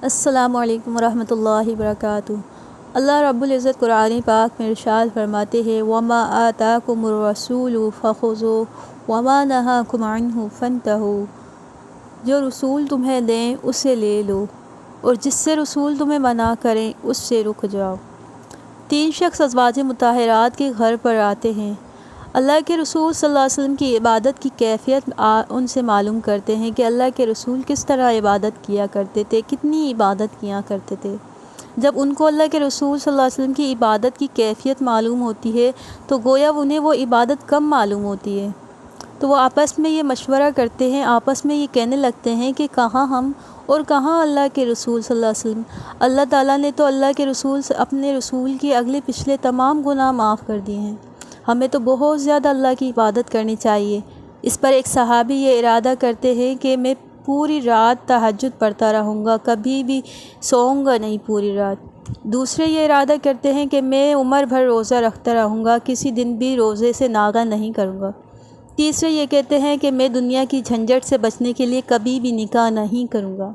السلام علیکم ورحمۃ اللہ وبرکاتہ۔ اللہ رب العزت قرآن پاک میں ارشاد فرماتے ہیں وَمَا آتَاكُمُ الرَّسُولُ فَخُذُوهُ وَمَا نَهَاكُمْ عَنْهُ فَانْتَهُوا، جو رسول تمہیں دیں اسے لے لو اور جس سے رسول تمہیں منع کریں اس سے رک جاؤ۔ تین شخص ازواج مطہرات کے گھر پر آتے ہیں۔ اللہ کے رسول صلی اللہ علیہ وسلم کی عبادت کی کیفیت ان سے معلوم کرتے ہیں کہ اللہ کے رسول کس طرح عبادت کیا کرتے تھے، کتنی عبادت کیا کرتے تھے۔ جب ان کو اللہ کے رسول صلی اللہ علیہ وسلم کی عبادت کی کیفیت معلوم ہوتی ہے تو گویا انہیں وہ عبادت کم معلوم ہوتی ہے، تو وہ آپس میں یہ مشورہ کرتے ہیں، آپس میں یہ کہنے لگتے ہیں کہ کہاں ہم اور کہاں اللہ کے رسول صلی اللہ علیہ وسلم۔ اللہ تعالیٰ نے تو اللہ کے رسول سے اپنے رسول کی اگلے پچھلے تمام گناہ معاف کر دیے ہیں، ہمیں تو بہت زیادہ اللہ کی عبادت کرنی چاہیے۔ اس پر ایک صحابی یہ ارادہ کرتے ہیں کہ میں پوری رات تہجد پڑھتا رہوں گا، کبھی بھی سوؤں گا نہیں پوری رات۔ دوسرے یہ ارادہ کرتے ہیں کہ میں عمر بھر روزہ رکھتا رہوں گا، کسی دن بھی روزے سے ناغہ نہیں کروں گا۔ تیسرے یہ کہتے ہیں کہ میں دنیا کی جھنجھٹ سے بچنے کے لیے کبھی بھی نکاح نہیں کروں گا۔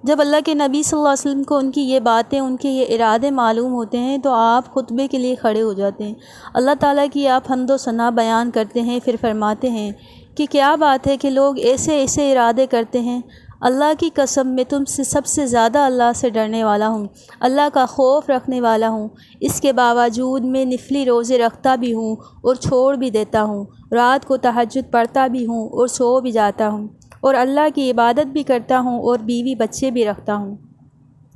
جب اللہ کے نبی صلی اللہ علیہ وسلم کو ان کی یہ باتیں، ان کے یہ ارادے معلوم ہوتے ہیں تو آپ خطبے کے لیے کھڑے ہو جاتے ہیں۔ اللہ تعالیٰ کی آپ حمد و ثنا بیان کرتے ہیں، پھر فرماتے ہیں کہ کیا بات ہے کہ لوگ ایسے ایسے ارادے کرتے ہیں۔ اللہ کی قسم میں تم سے سب سے زیادہ اللہ سے ڈرنے والا ہوں، اللہ کا خوف رکھنے والا ہوں، اس کے باوجود میں نفلی روزے رکھتا بھی ہوں اور چھوڑ بھی دیتا ہوں، رات کو تہجد پڑھتا بھی ہوں اور سو بھی جاتا ہوں، اور اللہ کی عبادت بھی کرتا ہوں اور بیوی بچے بھی رکھتا ہوں۔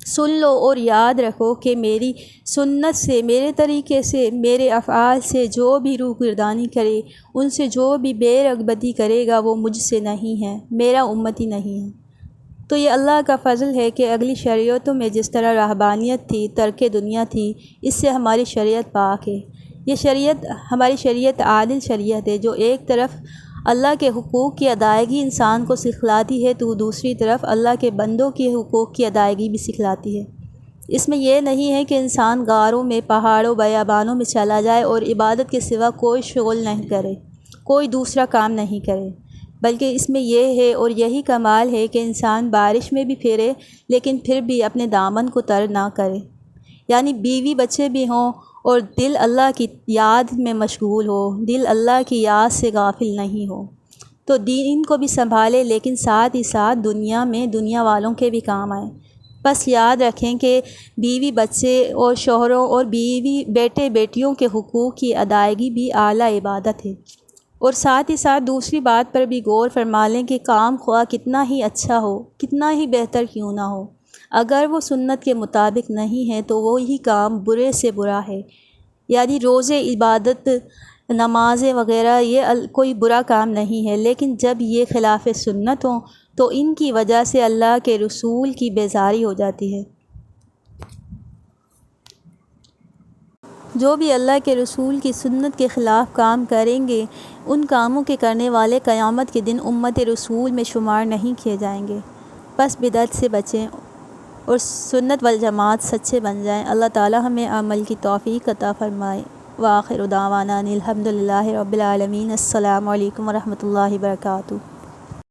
سن لو اور یاد رکھو کہ میری سنت سے، میرے طریقے سے، میرے افعال سے جو بھی روگردانی کرے، ان سے جو بھی بے رغبتی کرے گا وہ مجھ سے نہیں ہے، میرا امتی نہیں ہے۔ تو یہ اللہ کا فضل ہے کہ اگلی شریعتوں میں جس طرح رہبانیت تھی، ترک دنیا تھی، اس سے ہماری شریعت پاک ہے۔ یہ شریعت، ہماری شریعت عادل شریعت ہے جو ایک طرف اللہ کے حقوق کی ادائیگی انسان کو سکھلاتی ہے تو دوسری طرف اللہ کے بندوں کے حقوق کی ادائیگی بھی سکھلاتی ہے۔ اس میں یہ نہیں ہے کہ انسان غاروں میں، پہاڑوں، بیابانوں میں چلا جائے اور عبادت کے سوا کوئی شغل نہیں کرے، کوئی دوسرا کام نہیں کرے، بلکہ اس میں یہ ہے اور یہی کمال ہے کہ انسان بارش میں بھی پھرے لیکن پھر بھی اپنے دامن کو تر نہ کرے، یعنی بیوی بچے بھی ہوں اور دل اللہ کی یاد میں مشغول ہو، دل اللہ کی یاد سے غافل نہیں ہو، تو دین کو بھی سنبھالے لیکن ساتھ ہی ساتھ دنیا میں دنیا والوں کے بھی کام آئے۔ بس یاد رکھیں کہ بیوی بچے اور شوہروں اور بیوی بیٹے بیٹیوں کے حقوق کی ادائیگی بھی اعلیٰ عبادت ہے، اور ساتھ ہی ساتھ دوسری بات پر بھی غور فرما لیں کہ کام خواہ کتنا ہی اچھا ہو، کتنا ہی بہتر کیوں نہ ہو، اگر وہ سنت کے مطابق نہیں ہے تو وہی کام برے سے برا ہے۔ یعنی روزے، عبادت، نمازیں وغیرہ یہ کوئی برا کام نہیں ہے، لیکن جب یہ خلاف سنت ہوں تو ان کی وجہ سے اللہ کے رسول کی بیزاری ہو جاتی ہے۔ جو بھی اللہ کے رسول کی سنت کے خلاف کام کریں گے، ان کاموں کے کرنے والے قیامت کے دن امت رسول میں شمار نہیں کیے جائیں گے۔ بس بدعت سے بچیں اور سنت والجماعت سچے بن جائیں۔ اللہ تعالی ہمیں عمل کی توفیق عطا فرمائے۔ وآخر دعوانا الحمد للہ رب العالمین۔ السلام علیکم ورحمۃ اللہ وبرکاتہ۔